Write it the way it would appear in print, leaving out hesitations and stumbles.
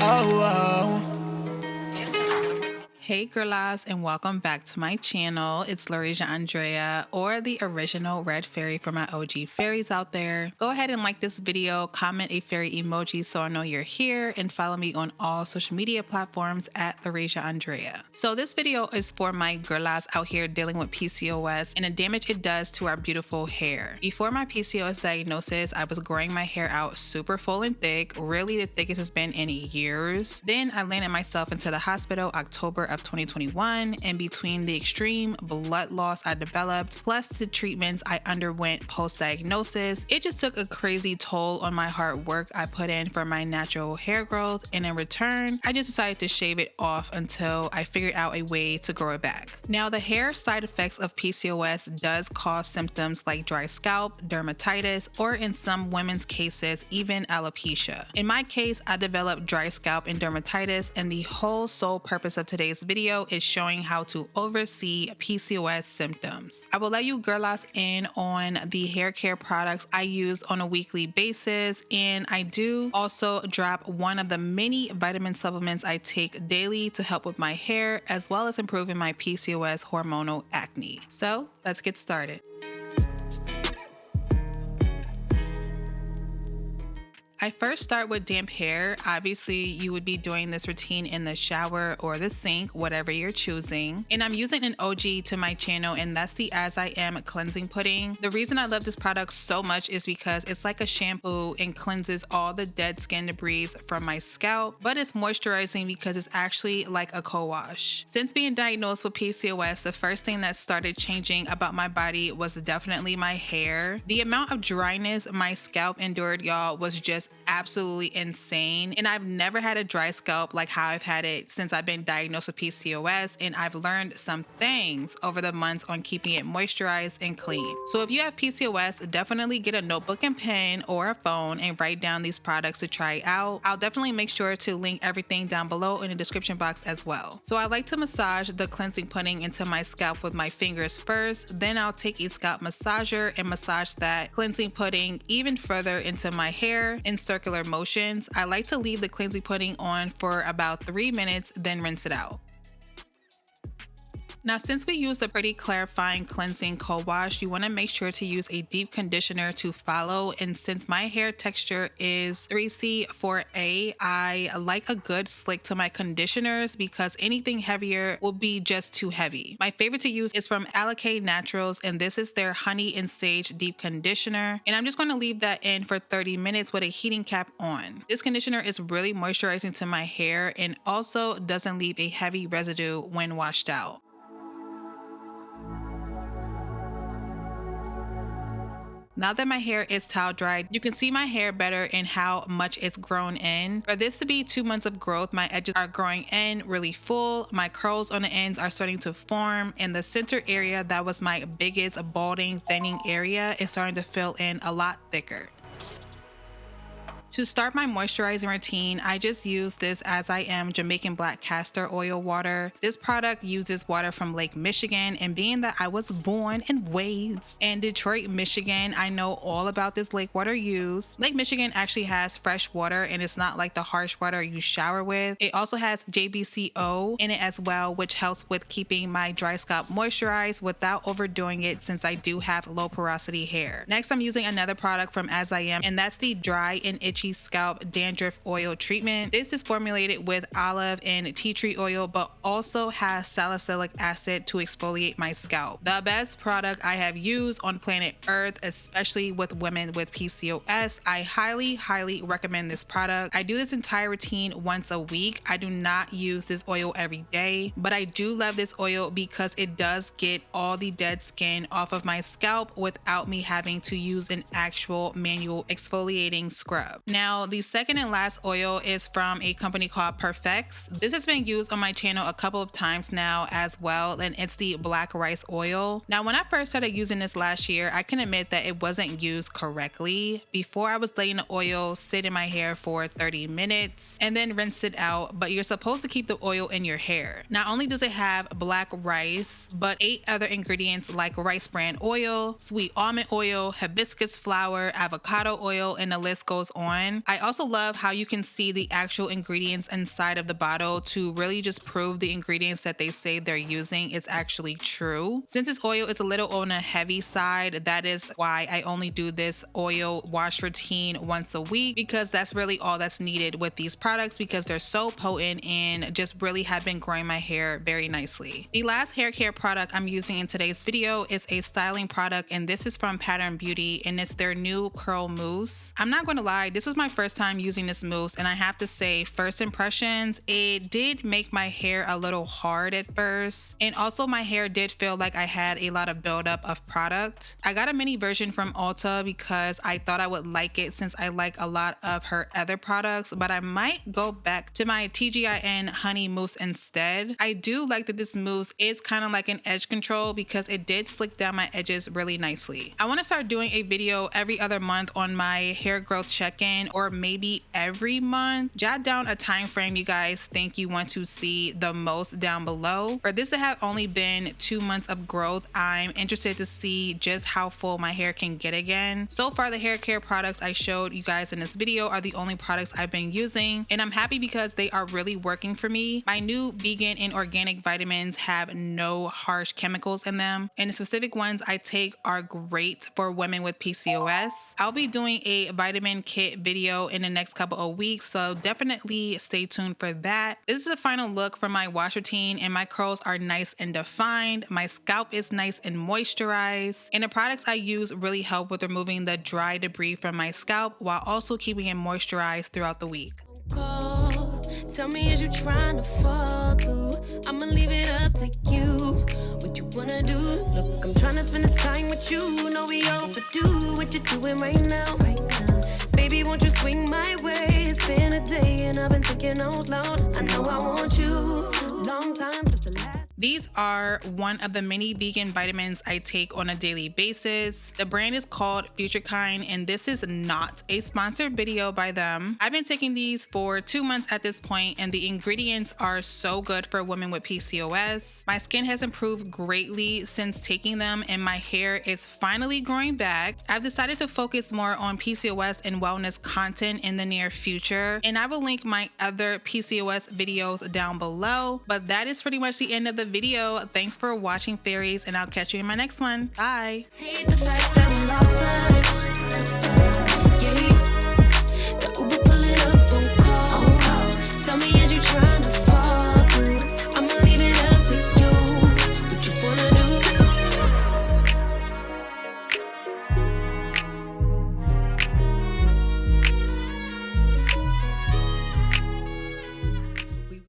Oh, Hey Gurlas, and welcome back to my channel. It's Laurasia Andrea, or the original red fairy for my OG fairies out there. Go ahead and like this video, comment a fairy emoji so I know you're here, and follow me on all social media platforms at Laurasia Andrea. So this video is for my Gurlas out here dealing with PCOS and the damage it does to our beautiful hair. Before my PCOS diagnosis, I was growing my hair out super full and thick, really the thickest it's been in years. Then I landed myself into the hospital October of 2021, and between the extreme blood loss I developed plus the treatments I underwent post-diagnosis, it just took a crazy toll on my hard work I put in for my natural hair growth, and in return I just decided to shave it off until I figured out a way to grow it back. Now, the hair side effects of PCOS does cause symptoms like dry scalp, dermatitis, or in some women's cases even alopecia. In my case, I developed dry scalp and dermatitis, and the whole sole purpose of today's video is showing how to oversee PCOS symptoms. I will let you Gurlas in on the hair care products I use on a weekly basis, and I do also drop one of the many vitamin supplements I take daily to help with my hair as well as improving my PCOS hormonal acne. So let's get started. I first start with damp hair. Obviously, you would be doing this routine in the shower or the sink, whatever you're choosing. And I'm using an OG to my channel, and that's the As I Am cleansing pudding. The reason I love this product so much is because it's like a shampoo and cleanses all the dead skin debris from my scalp, but it's moisturizing because it's actually like a co-wash. Since being diagnosed with PCOS, the first thing that started changing about my body was definitely my hair. The amount of dryness my scalp endured, y'all, was just absolutely insane, and I've never had a dry scalp like how I've had it since I've been diagnosed with PCOS, and I've learned some things over the months on keeping it moisturized and clean. So if you have PCOS, definitely get a notebook and pen or a phone and write down these products to try out. I'll definitely make sure to link everything down below in the description box as well. So I like to massage the cleansing pudding into my scalp with my fingers first, then I'll take a scalp massager and massage that cleansing pudding even further into my hair in circular motions. I like to leave the cleansing pudding on for about 3 minutes, then rinse it out. Now, since we use the pretty clarifying cleansing co-wash, you want to make sure to use a deep conditioner to follow. And since my hair texture is 3C4A, I like a good slick to my conditioners because anything heavier will be just too heavy. My favorite to use is from Alakay Naturals, and this is their Honey and Sage Deep Conditioner. And I'm just going to leave that in for 30 minutes with a heating cap on. This conditioner is really moisturizing to my hair and also doesn't leave a heavy residue when washed out. Now that my hair is towel dried, you can see my hair better and how much it's grown in. For this to be 2 months of growth, my edges are growing in really full, my curls on the ends are starting to form, and the center area that was my biggest balding, thinning area is starting to fill in a lot thicker. To start my moisturizing routine, I just use this As I Am Jamaican Black Castor Oil water. This product uses water from Lake Michigan, and being that I was born and raised in Detroit, Michigan, I know all about this lake water use. Lake Michigan actually has fresh water, and it's not like the harsh water you shower with. It also has JBCO in it as well, which helps with keeping my dry scalp moisturized without overdoing it since I do have low porosity hair. Next, I'm using another product from As I Am, and that's the Dry and Itchy Scalp Dandruff Oil Treatment. This is formulated with olive and tea tree oil, but also has salicylic acid to exfoliate my scalp. The best product I have used on planet Earth, especially with women with PCOS. I highly recommend this product. I do this entire routine once a week. I do not use this oil every day, but I do love this oil because it does get all the dead skin off of my scalp without me having to use an actual manual exfoliating scrub. Now, the second and last oil is from a company called Perfecx. This has been used on my channel a couple of times now as well, and it's the black rice oil. Now, when I first started using this last year, I can admit that it wasn't used correctly. Before, I was letting the oil sit in my hair for 30 minutes and then rinse it out, but you're supposed to keep the oil in your hair. Not only does it have black rice, but 8 other ingredients like rice bran oil, sweet almond oil, hibiscus flower, avocado oil, and the list goes on. again. I also love how you can see the actual ingredients inside of the bottle to really just prove the ingredients that they say they're using is actually true. Since this oil is a little on the heavy side, that is why I only do this oil wash routine once a week, because that's really all that's needed with these products, because they're so potent and just really have been growing my hair very nicely. The last hair care product I'm using in today's video is a styling product, and this is from Pattern Beauty, and it's their new curl mousse. I'm not going to lie, this was my first time using this mousse, and I have to say, first impressions, it did make my hair a little hard at first, and also my hair did feel like I had a lot of buildup of product. I got a mini version from Ulta because I thought I would like it since I like a lot of her other products, but I might go back to my TGIN honey mousse instead. I do like that this mousse is kind of like an edge control because it did slick down my edges really nicely. I want to start doing a video every other month on my hair growth check-in, or maybe every month. Jot down a time frame you guys think you want to see the most down below. For this to have only been 2 months of growth, I'm interested to see just how full my hair can get again. So far, the hair care products I showed you guys in this video are the only products I've been using, and I'm happy because they are really working for me. My new vegan and organic vitamins have no harsh chemicals in them, and the specific ones I take are great for women with PCOS. I'll be doing a vitamin kit video in the next couple of weeks, so definitely stay tuned for that. This is the final look for my wash routine, and my curls are nice and defined. My scalp is nice and moisturized, and the products I use really help with removing the dry debris from my scalp while also keeping it moisturized throughout the week. Tell me, is you trying to fall through? I'ma leave it up to you. What you wanna do? Look, I'm trying to spend this time with you. Know we overdue. What you doing right now? Baby, won't you swing my way? It's been a day and I've been thinking out loud. I know I want you. Long time since the last. These are one of the many vegan vitamins I take on a daily basis. The brand is called Future Kind, and this is not a sponsored video by them. I've been taking these for 2 months at this point, and the ingredients are so good for women with PCOS. My skin has improved greatly since taking them, and my hair is finally growing back. I've decided to focus more on PCOS and wellness content in the near future, and I will link my other PCOS videos down below. But that is pretty much the end of the video. Thanks for watching, fairies, and I'll catch you in my next one. Bye. Hate the fact that we lost touch.